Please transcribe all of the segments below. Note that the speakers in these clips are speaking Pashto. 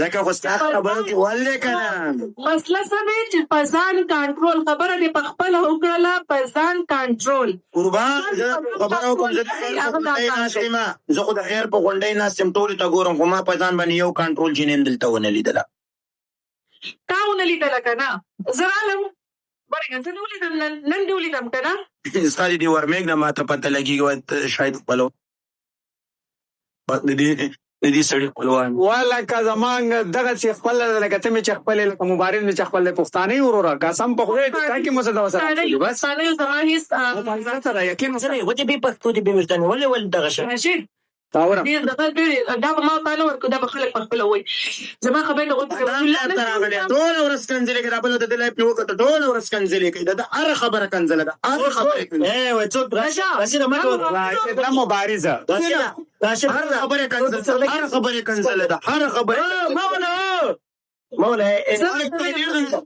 ځکه خو ستا خبره دې ولې که نه مسله څه دی چې په ځان کنټرول خبره دې په خپله وکړله په ځان کنټرول قربان زه خبره وکړم زه د خیر په غونډۍ ناست یم زه خو د خیر په غونډۍ ناست یم ټولو ته ګورم خو ما په ځان باندې یو کنټرول جنین دلته ونه لیدله تا ونه لیدله که نه زه رالم بړېږه زه دې ولیدم نن دې ولیدم که نه ستا دې ورمېږده ما ته پته لګېږي شاید خپلو د دې سړي خپلوان ولکه زمانګ دغسې خپل لکه ته مې چې خپلې لکه مبارز مې چې خپل دی پښتانه یې وروره قسم په خدای دې تا کې مو څه ډول سره بس پښتانه زما هېڅ سره یقین ولې بې پښتو دې بې ویښتانې ولې دغه شی راشد تاوره ډېر دا به ما تا نه ورکړو دا به خلک په خپله وایي زما خبرې ته ټوله ورځ کنځلې کوي دا بله د دې لایف مې وکړه ټوله ورځ کنځلې کوي دا د هره خبره کنځله ده هره خبره څوک راشده مبارزه هر خبره کنځله هر خبره کنځله ده هر خبره مولا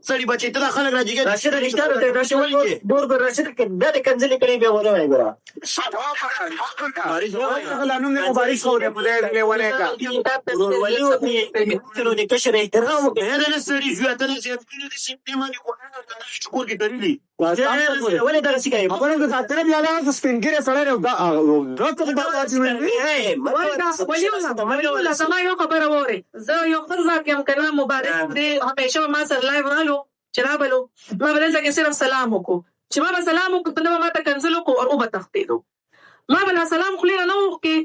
سړي بچي ته دا خلک راځي راشد رښتیا راته راشد ولې ډور به راشد کې دا د کنځلې کوي بیا ونه وایي ګوره لانو نه مبارز خو دې په دې ولې کا ورولي او د کشر احترام وکړي دا نه سړي ژوند ته چې د سیمې باندې شکر کې درېلي ولې دا څه کوي خبره د خاطر بیا له سپینګره سره دا دوته په ولا زما یو خبره ووري زه یو ښځه یم که نه مبارز دی همیشه به ما سره لایو رالو چې رابلو ما به دلته کې صرف سلام وکړو چې ما به سلام وکړو ته نه به ما ته کنځل وکړو او به تښتېدو ما به لا سلام خولې نه وکړې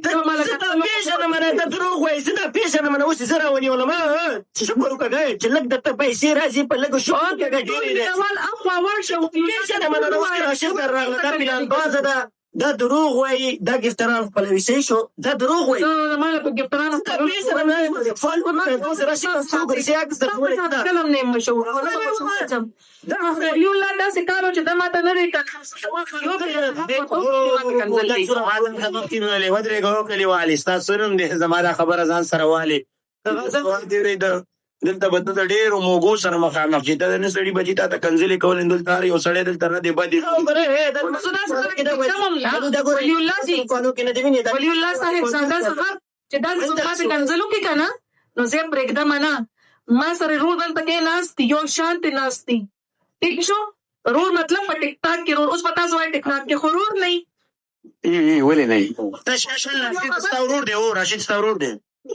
زه دا پېژنم نه ته دروغ وایي زه دا پېژنم نه اوس یې زه راونیولم چې شکر وکړه چې لږ درته پیسې راځي په لږو شکر کېږه ډېرې دی اخوا ورشه پېژنم نه اوس راشد در راغله دا پلان بازه ده دا دروغ وایي دا ګفتران خپلوي صحیح شو دا دروغ وایي ما له په ګفترانو پېژنم نه فال وکړه اوس راشد څوک رښتیا عکس در کولی کلم نه یم مشهور ولی الله داسې کار و چې دا ما ته نه دی ودرېږه کلیوالې ستاسو نوم دی زما دا خبره ځان سره والې دلته به ته د ډېرو موږو سره مخامخ چې ته نه سړي بچي تا ته کنځلې کول دلته هر یو سړی دلته نه دی بدې ولی الله صاحب ساده سهار چې دا ما ته کنځل وکړي که نه نو زه یې پرېږدم نه ما سره رور دلته کې ناست دي یو شان دې ناست دي ټیک شو رور مطلب په ټیک ټاک کې رور اوس په تاسو وایي ټیک ټاک کې خو رور نه ولې نه راشد ستا ورور دی راشد ستا ورور دی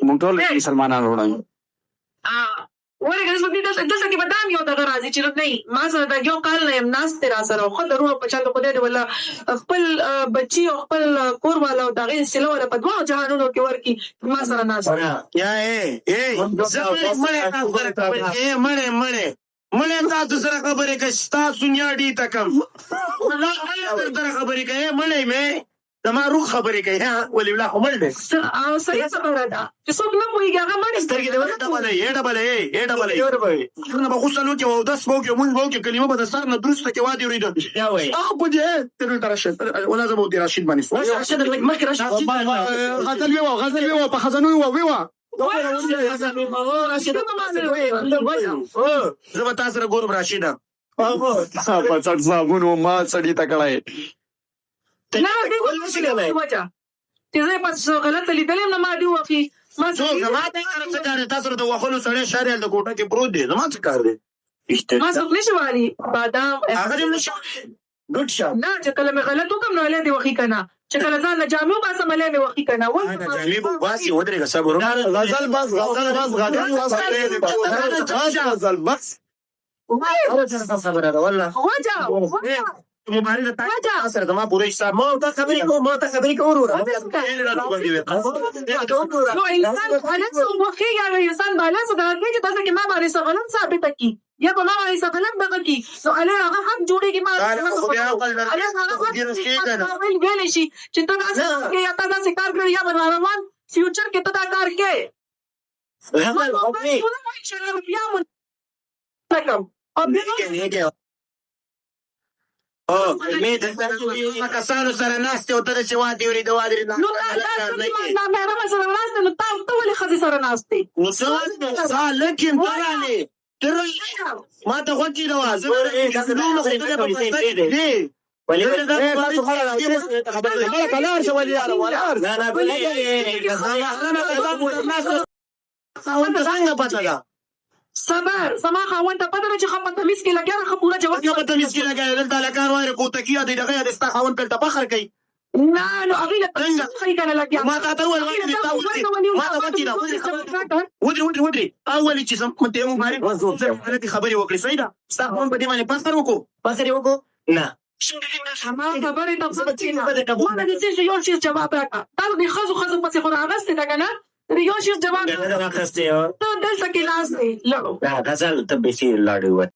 موږ ټول مسلمانان وروڼه ولې که دلته کې به دا هم یو دغه راځي چې نه ما سره دا یو کال نه یم ناست دی را سره خو د روح په چا ته خدای دې والله خپل بچي او خپل کور والا او د هغې حصله والا په دواړو جهانونو کې ورکړي ما سره ناست مړی تاسو سره خبرې کوي ستاسو نیاډي ته کم سره خبرې کوي مړی مې زما روح خبرې کوي ولې ولا خو مړ دی او صحیح خبره ده چې څوک نه پوهېږي هغه مړ سترګې دې ولې ډبلې څنګه به غسل وکړي او اودس به وکړي مونځ به وکړي کلمه به د سر نه درسته کې وادي اورېده په دې ته دلته راشد ولا زه به ودې راشد باندې غزل ویوه په خزانو ویوه زه به تا سره ګورم راشده په څټ صابون و ما سړي ته کړی نه چې زه یې پس غلطه لیدلې یم نه ما دې وخي زما څه کار دی تا سره د وښلو سړی شاریال د کوټه کې پروت دی زما څه کار دی ما څوک نه شي والي بادام هغه دې نه شي ګډ شه نه چې کله مې غلط وکړم نو هلی دې وخي که نه چې کله ځان نه جامې وباسم هلی مې وخي که نه جامې به وباسي ودرېږه صبر خبره ده والله مبارزه تا سره زما پوره حساب ما ته خبرې کوم وروره نو انسان غلط څه وخېږي هغه انسان بالا څه دغه کوي چې تاسو کې ما باندې څه غلط ثابته کړي یا په ما باندې څه غلط دغه کړي نو هغه حق جوړېږي ما ویلی شي چې ته داسې یا ته داسې کار کړی یا به روان فیوچر کې ته دا کار کوې کسانو سره ناستې او ته داسې وادې اورېده نو مهربه سره ناست نو ته ولې ښځې سره ناست دی نو څه لږ یم ته رالې ما ته غوږ کېږده خاوند ته څنګه پته ده صبر زما خاوند ته پته ده چې ښه بدتمیز کې لګیا ده ښه پوره جواب یا بدتمیز کې لګیا دلته هلکان وایي کوتکي دی دغه دی ستا خاوند دلته فخر کوي نه نو هغې له خی کنه لګیا ما تا ته وویل ولې دې تا ودرې ما ته وکړې ده ودرې اولې چې ته مبارک غلطې خبرې وکړې صحیح ده ستا خاوند په دې باندې فخر وکړو نه ما خبرې ته ما نه دې چې یو شی جواب راکړه تا د ښځو پسې خو راغستې ده که نه د یو شی جواب ته دلته کې لاس دی لړو غزل ته بیخي لاړې